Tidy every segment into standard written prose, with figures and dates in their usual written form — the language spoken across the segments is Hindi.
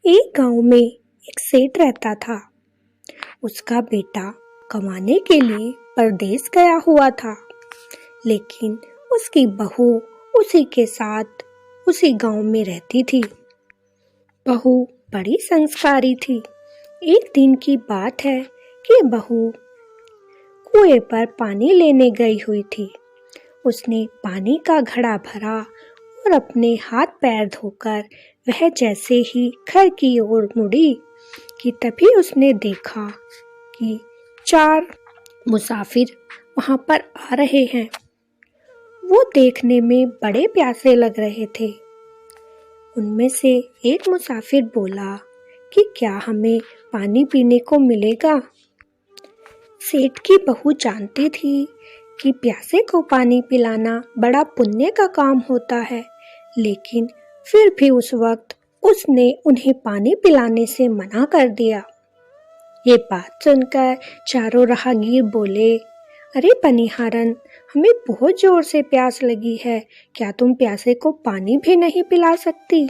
एक गांव में एक सेठ रहता था। उसका बेटा कमाने के लिए परदेश गया हुआ था, लेकिन उसकी बहू उसी के साथ उसी गांव में रहती थी। बहू बड़ी संस्कारी थी। एक दिन की बात है कि बहू कुएं पर पानी लेने गई हुई थी। उसने पानी का घड़ा भरा और अपने हाथ पैर धोकर वह जैसे ही घर की ओर मुड़ी कि तभी उसने देखा कि 4 मुसाफिर वहां पर आ रहे हैं। वो देखने में बड़े प्यासे लग रहे थे। उनमें से एक मुसाफिर बोला कि क्या हमें पानी पीने को मिलेगा? सेठ की बहू जानती थी कि प्यासे को पानी पिलाना बड़ा पुण्य का काम होता है, लेकिन फिर भी उस वक्त उसने उन्हें पानी पिलाने से मना कर दिया। ये बात सुनकर चारों राहगीर बोले, अरे पनिहारन, हमें बहुत जोर से प्यास लगी है, क्या तुम प्यासे को पानी भी नहीं पिला सकती?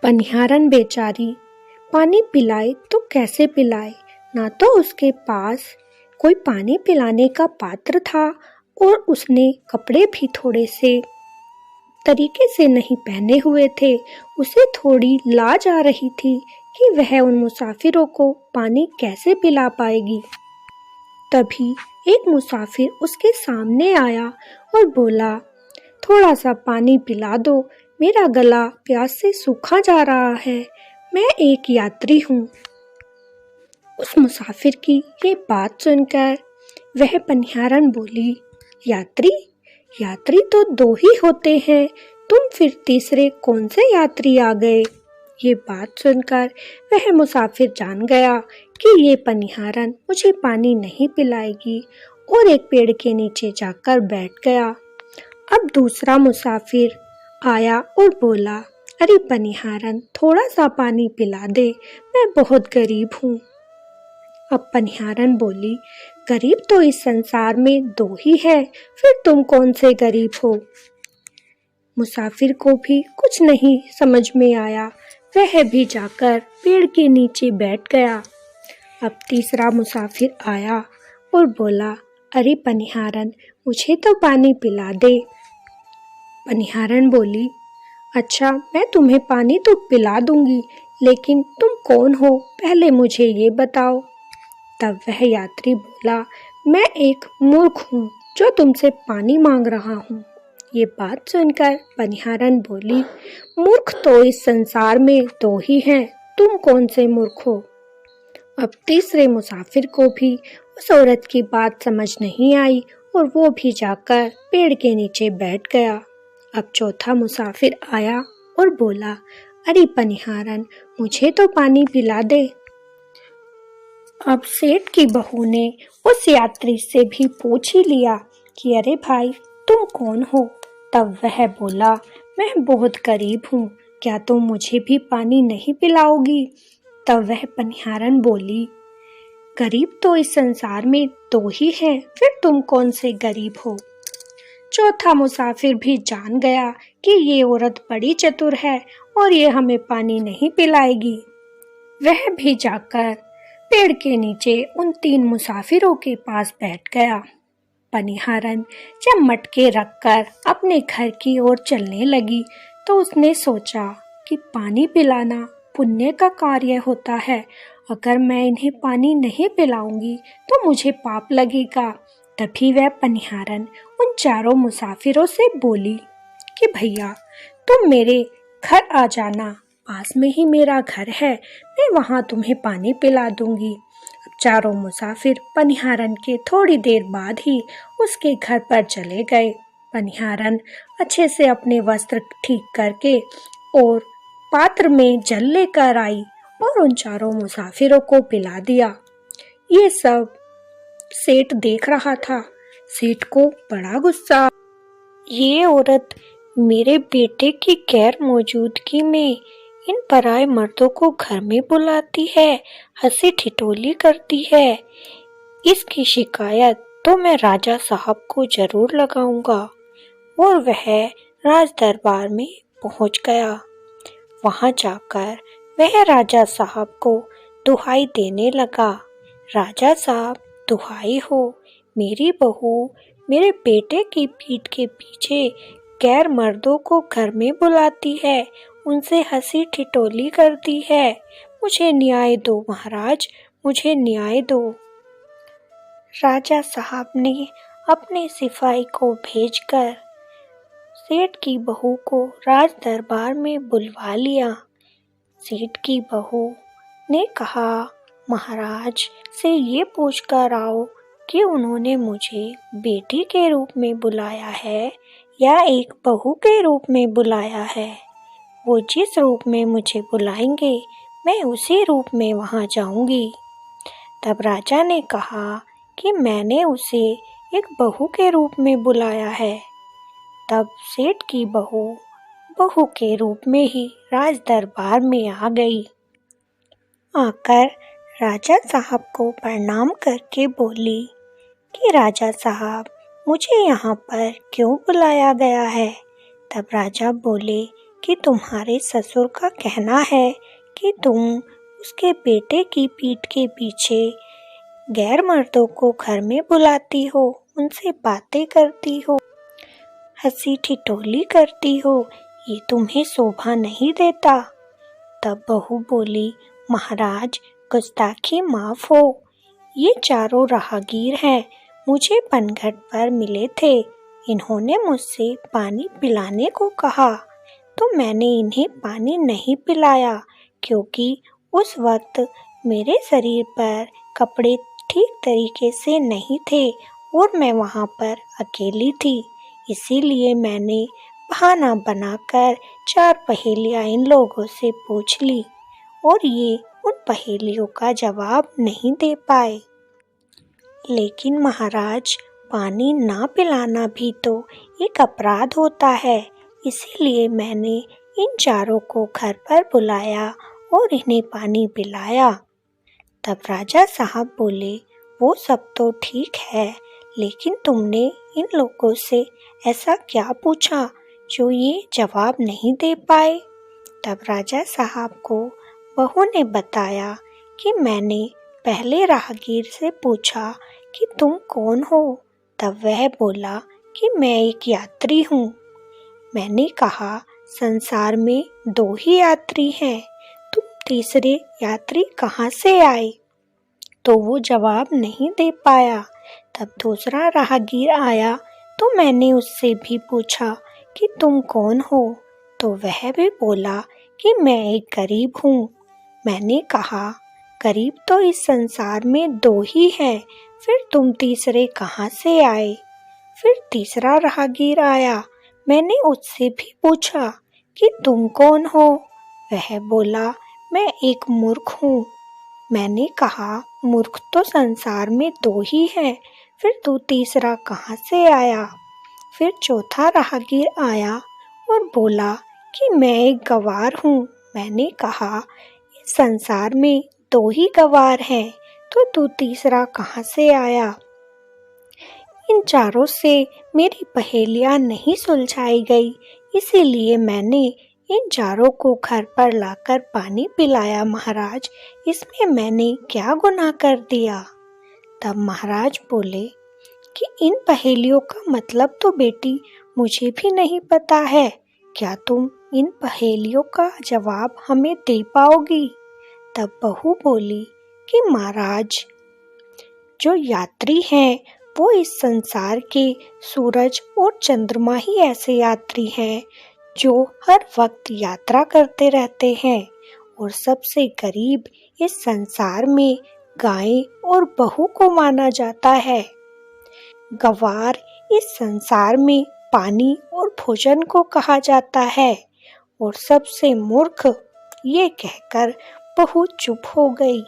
पनिहारन बेचारी पानी पिलाए तो कैसे पिलाए, ना तो उसके पास कोई पानी पिलाने का पात्र था और उसने कपड़े भी थोड़े से तरीके से नहीं पहने हुए थे। उसे थोड़ी लाज आ रही थी कि वह उन मुसाफिरों को पानी कैसे पिला पाएगी। तभी एक मुसाफिर उसके सामने आया और बोला, थोड़ा सा पानी पिला दो, मेरा गला प्यास से सूखा जा रहा है, मैं एक यात्री हूँ। उस मुसाफिर की ये बात सुनकर वह पनिहारन बोली, यात्री तो 2 ही होते हैं, तुम फिर तीसरे कौन से यात्री आ गए? ये बात सुनकर वह मुसाफिर जान गया कि ये पनिहारन मुझे पानी नहीं पिलाएगी और एक पेड़ के नीचे जाकर बैठ गया। अब दूसरा मुसाफिर आया और बोला, अरे पनिहारन, थोड़ा सा पानी पिला दे, मैं बहुत गरीब हूँ। अब पनिहारन बोली, गरीब तो इस संसार में 2 ही है, फिर तुम कौन से गरीब हो? मुसाफिर को भी कुछ नहीं समझ में आया, वह भी जाकर पेड़ के नीचे बैठ गया। अब तीसरा मुसाफिर आया और बोला, अरे पनिहारन, मुझे तो पानी पिला दे। पनिहारन बोली, अच्छा, मैं तुम्हें पानी तो पिला दूंगी, लेकिन तुम कौन हो, पहले मुझे ये बताओ। तब वह यात्री बोला, मैं एक मूर्ख हूँ जो तुमसे पानी मांग रहा हूँ। ये बात सुनकर पनिहारन बोली, मूर्ख तो इस संसार में 2 ही हैं, तुम कौन से मूर्ख हो? अब तीसरे मुसाफिर को भी उस औरत की बात समझ नहीं आई और वो भी जाकर पेड़ के नीचे बैठ गया। अब चौथा मुसाफिर आया और बोला, अरे पनिहारन, मुझे तो पानी पिला दे। अब सेठ की बहू ने उस यात्री से भी पूछ ही लिया कि अरे भाई, तुम कौन हो? तब वह बोला, मैं बहुत गरीब हूँ, क्या तुम मुझे भी पानी नहीं पिलाओगी? तब वह पनिहारन बोली, गरीब तो इस संसार में 2 ही है, फिर तुम कौन से गरीब हो? चौथा मुसाफिर भी जान गया कि ये औरत बड़ी चतुर है और ये हमें पानी नहीं पिलाएगी। वह भी जाकर पेड़ के नीचे उन 3 मुसाफिरों के पास बैठ गया। पनिहारन जब मटके रखकर अपने घर की ओर चलने लगी तो उसने सोचा कि पानी पिलाना पुण्य का कार्य होता है, अगर मैं इन्हें पानी नहीं पिलाऊंगी तो मुझे पाप लगेगा। तभी वह पनिहारन उन 4 मुसाफिरों से बोली कि भैया, तुम मेरे घर आ जाना, पास में ही मेरा घर है, मैं वहां तुम्हें पानी पिला दूंगी। अब 4 मुसाफिर पनिहारन के थोड़ी देर बाद ही उसके घर पर चले गए। पनिहारन अच्छे से अपने वस्त्र ठीक करके और पात्र में जल लेकर आई और उन 4 मुसाफिरों को पिला दिया। ये सब सेठ देख रहा था। सेठ को बड़ा गुस्सा, ये औरत मेरे बेटे की गैर मौजूदगी में इन पराए मर्दों को घर में बुलाती है, हंसी ठिठोली करती है। इसकी शिकायत तो मैं राजा साहब को जरूर लगाऊंगा। और वह राज दरबार में पहुंच गया। वहां जाकर वह राजा साहब को दुहाई देने लगा। राजा साहब, दुहाई हो, मेरी बहू मेरे बेटे की पीठ के पीछे गैर मर्दों को घर में बुलाती है, उनसे हंसी ठिठोली करती है। मुझे न्याय दो महाराज, मुझे न्याय दो। राजा साहब ने अपने सिपाही को भेजकर सेठ की बहू को राज दरबार में बुलवा लिया। सेठ की बहू ने कहा, महाराज से ये पूछकर आओ कि उन्होंने मुझे बेटी के रूप में बुलाया है या एक बहू के रूप में बुलाया है। वो जिस रूप में मुझे बुलाएंगे मैं उसी रूप में वहाँ जाऊंगी। तब राजा ने कहा कि मैंने उसे एक बहू के रूप में बुलाया है। तब सेठ की बहू के रूप में ही राज दरबार में आ गई। आकर राजा साहब को प्रणाम करके बोली कि राजा साहब, मुझे यहाँ पर क्यों बुलाया गया है? तब राजा बोले कि तुम्हारे ससुर का कहना है कि तुम उसके बेटे की पीठ के पीछे गैर मर्दों को घर में बुलाती हो, उनसे बातें करती हो, हंसी ठिठोली करती हो, ये तुम्हें शोभा नहीं देता। तब बहू बोली, महाराज गुस्ताखी माफ हो, ये चारों राहगीर हैं, मुझे पनघट पर मिले थे। इन्होंने मुझसे पानी पिलाने को कहा तो मैंने इन्हें पानी नहीं पिलाया, क्योंकि उस वक्त मेरे शरीर पर कपड़े ठीक तरीके से नहीं थे और मैं वहाँ पर अकेली थी। इसीलिए मैंने बहाना बनाकर 4 पहेलियाँ इन लोगों से पूछ ली और ये उन पहेलियों का जवाब नहीं दे पाए। लेकिन महाराज, पानी ना पिलाना भी तो एक अपराध होता है, इसीलिए मैंने इन चारों को घर पर बुलाया और इन्हें पानी पिलाया। तब राजा साहब बोले, वो सब तो ठीक है, लेकिन तुमने इन लोगों से ऐसा क्या पूछा जो ये जवाब नहीं दे पाए? तब राजा साहब को बहू ने बताया कि मैंने पहले राहगीर से पूछा कि तुम कौन हो? तब वह बोला कि मैं एक यात्री हूँ। मैंने कहा, संसार में 2 ही यात्री हैं, तुम तीसरे यात्री कहाँ से आए? तो वो जवाब नहीं दे पाया। तब दूसरा राहगीर आया तो मैंने उससे भी पूछा कि तुम कौन हो? तो वह भी बोला कि मैं एक गरीब हूँ। मैंने कहा, गरीब तो इस संसार में 2 ही हैं, फिर तुम तीसरे कहाँ से आए? फिर तीसरा राहगीर आया, मैंने उससे भी पूछा कि तुम कौन हो? वह बोला, मैं एक मूर्ख हूँ। मैंने कहा, मूर्ख तो संसार में 2 ही हैं, फिर तू तीसरा कहाँ से आया? फिर चौथा राहगीर आया और बोला कि मैं एक गवार हूँ। मैंने कहा, इस संसार में 2 ही गवार हैं, तो तू तीसरा कहाँ से आया? इन चारों से मेरी पहेलियाँ नहीं सुलझाई गई, इसीलिए मैंने इन चारों को घर पर लाकर पानी पिलाया। महाराज, इसमें मैंने क्या गुनाह कर दिया? तब महाराज बोले कि इन पहेलियों का मतलब तो बेटी मुझे भी नहीं पता है, क्या तुम इन पहेलियों का जवाब हमें दे पाओगी? तब बहू बोली कि महाराज, जो यात्री हैं वो इस संसार के सूरज और चंद्रमा ही ऐसे यात्री हैं जो हर वक्त यात्रा करते रहते हैं, और सबसे गरीब इस संसार में गाय और बहू को माना जाता है। गवार इस संसार में पानी और भोजन को कहा जाता है, और सबसे मूर्ख, ये कहकर बहू चुप हो गई।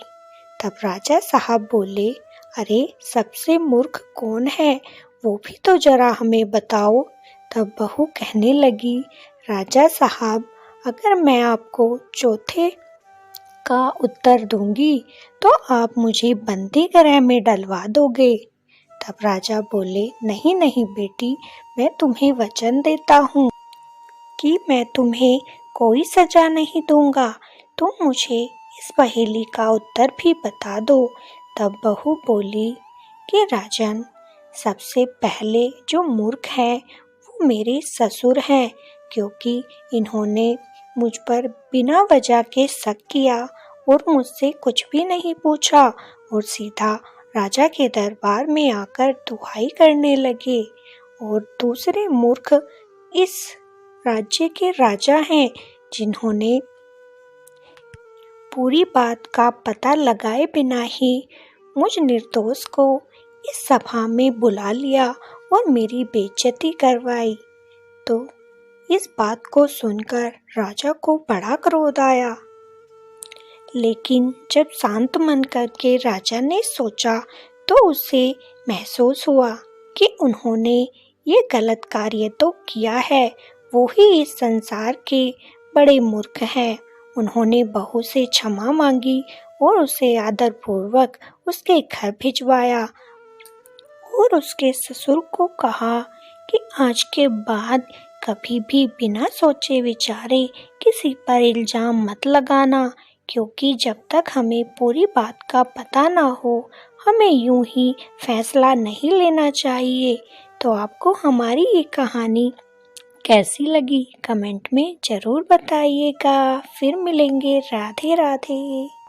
तब राजा साहब बोले, अरे सबसे मूर्ख कौन है, वो भी तो जरा हमें बताओ। तब बहू कहने लगी, राजा साहब, अगर मैं आपको चौथे का उत्तर दूंगी तो आप मुझे बंदी गृह में डलवा दोगे। तब राजा बोले, नहीं नहीं बेटी, मैं तुम्हें वचन देता हूँ कि मैं तुम्हें कोई सजा नहीं दूंगा, तुम मुझे इस पहेली का उत्तर भी बता दो। तब बहू बोली कि राजन, सबसे पहले जो मूर्ख है वो मेरे ससुर हैं, क्योंकि इन्होंने मुझ पर बिना वजह के शक किया और मुझसे कुछ भी नहीं पूछा और सीधा राजा के दरबार में आकर दुहाई करने लगे। और दूसरे मूर्ख इस राज्य के राजा हैं, जिन्होंने पूरी बात का पता लगाए बिना ही मुझ निर्दोष को इस सभा में बुला लिया और मेरी बेइज्जती करवाई। तो इस बात को सुनकर राजा को बड़ा क्रोध आया, लेकिन जब शांत मन करके राजा ने सोचा तो उसे महसूस हुआ कि उन्होंने ये गलत कार्य तो किया है, वो ही इस संसार के बड़े मूर्ख हैं। उन्होंने बहू से क्षमा मांगी और उसे आदरपूर्वक उसके घर भिजवाया और उसके ससुर को कहा कि आज के बाद कभी भी बिना सोचे विचारे किसी पर इल्जाम मत लगाना, क्योंकि जब तक हमें पूरी बात का पता ना हो हमें यूं ही फैसला नहीं लेना चाहिए। तो आपको हमारी ये कहानी कैसी लगी कमेंट में ज़रूर बताइएगा। फिर मिलेंगे। राधे राधे।